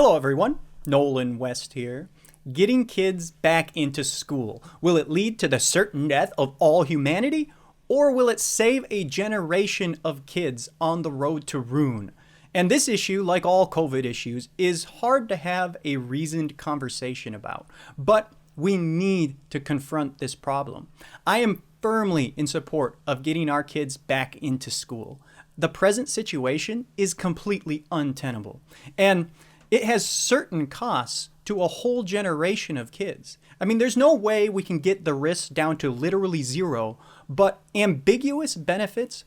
Hello, everyone. Nolan West here. Getting kids back into school. Will it lead to the certain death of all humanity? Or will it save a generation of kids on the road to ruin? And this issue, like all COVID issues, is hard to have a reasoned conversation about. But we need to confront this problem. I am firmly in support of getting our kids back into school. The present situation is completely untenable. And it has certain costs to a whole generation of kids. I mean, there's no way we can get the risk down to literally zero, but ambiguous benefits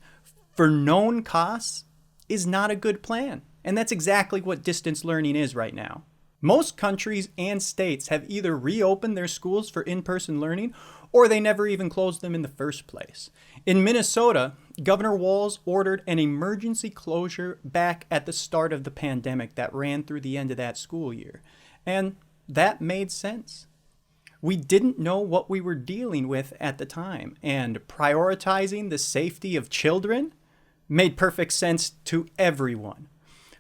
for known costs is not a good plan. And that's exactly what distance learning is right now. Most countries and states have either reopened their schools for in-person learning or they never even closed them in the first place. In Minnesota, Governor Walz ordered an emergency closure back at the start of the pandemic that ran through the end of that school year. And that made sense. We didn't know what we were dealing with at the time, and prioritizing the safety of children made perfect sense to everyone.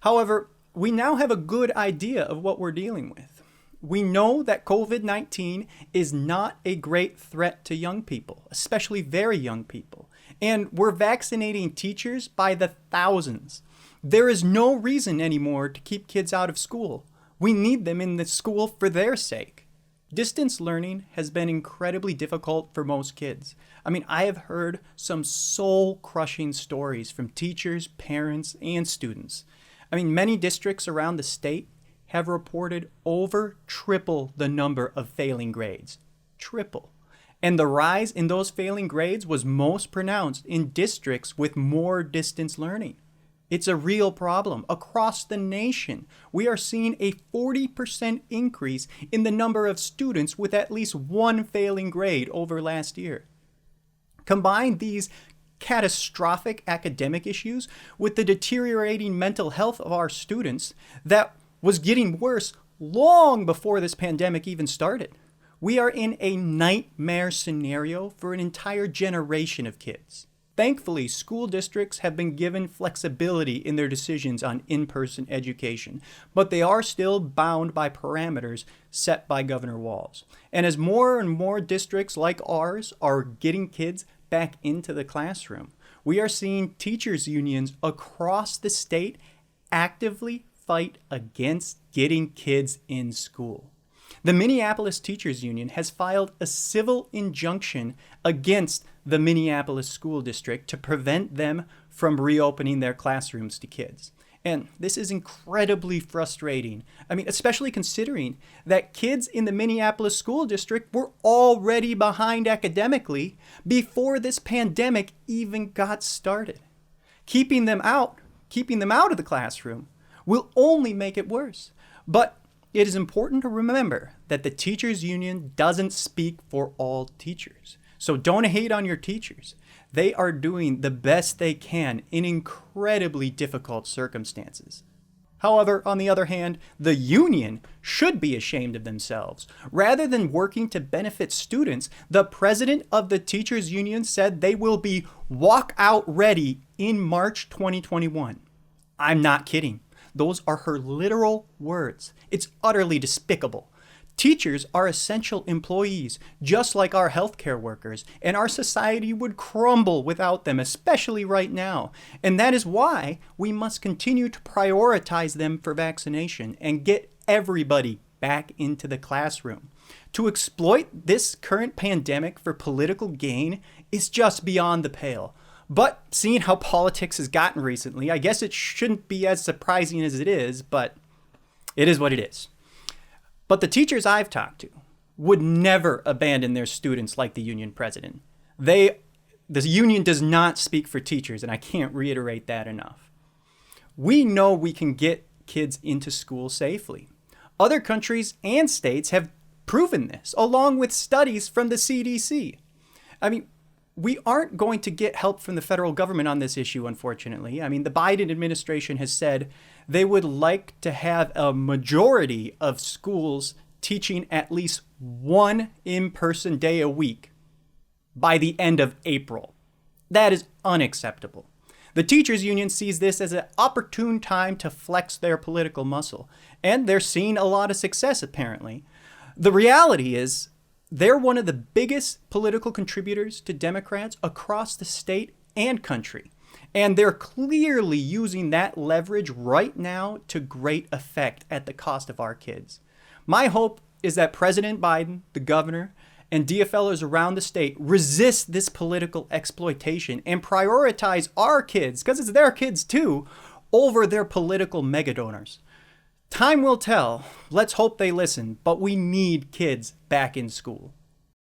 However, we now have a good idea of what we're dealing with. We know that COVID-19 is not a great threat to young people, especially very young people. And we're vaccinating teachers by the thousands. There is no reason anymore to keep kids out of school. We need them in the school for their sake. Distance learning has been incredibly difficult for most kids. I mean, I have heard some soul-crushing stories from teachers, parents, and students. I mean, many districts around the state have reported over triple the number of failing grades. Triple. And the rise in those failing grades was most pronounced in districts with more distance learning. It's a real problem across the nation. We are seeing a 40% increase in the number of students with at least one failing grade over last year. Combine these catastrophic academic issues with the deteriorating mental health of our students that was getting worse long before this pandemic even started. We are in a nightmare scenario for an entire generation of kids. Thankfully, school districts have been given flexibility in their decisions on in-person education, but they are still bound by parameters set by Governor Walz. And as more and more districts like ours are getting kids back into the classroom, we are seeing teachers' unions across the state actively fight against getting kids in school. The Minneapolis Teachers Union has filed a civil injunction against the Minneapolis School District to prevent them from reopening their classrooms to kids. And this is incredibly frustrating. I mean, especially considering that kids in the Minneapolis School District were already behind academically before this pandemic even got started. Keeping them out of the classroom will only make it worse. But it is important to remember that the teachers union doesn't speak for all teachers. So don't hate on your teachers. They are doing the best they can in incredibly difficult circumstances. However, on the other hand, the union should be ashamed of themselves. Rather than working to benefit students, the president of the teachers union said they will be walkout ready in March 2021. I'm not kidding. Those are her literal words. It's utterly despicable. Teachers are essential employees, just like our healthcare workers, and our society would crumble without them, especially right now. And that is why we must continue to prioritize them for vaccination and get everybody back into the classroom. To exploit this current pandemic for political gain is just beyond the pale. But seeing how politics has gotten recently, I guess it shouldn't be as surprising as it is, but it is what it is. But the teachers I've talked to would never abandon their students like the union president. The union does not speak for teachers, and I can't reiterate that enough. We know we can get kids into school safely. Other countries and states have proven this, along with studies from the CDC. I mean, we aren't going to get help from the federal government on this issue, unfortunately. I mean, the Biden administration has said they would like to have a majority of schools teaching at least one in-person day a week by the end of April. That is unacceptable. The teachers union sees this as an opportune time to flex their political muscle, and they're seeing a lot of success apparently. The reality is they're one of the biggest political contributors to Democrats across the state and country. And they're clearly using that leverage right now to great effect at the cost of our kids. My hope is that President Biden, the governor, and DFLers around the state resist this political exploitation and prioritize our kids, because it's their kids too, over their political megadonors. Time will tell. Let's hope they listen, but we need kids back in school.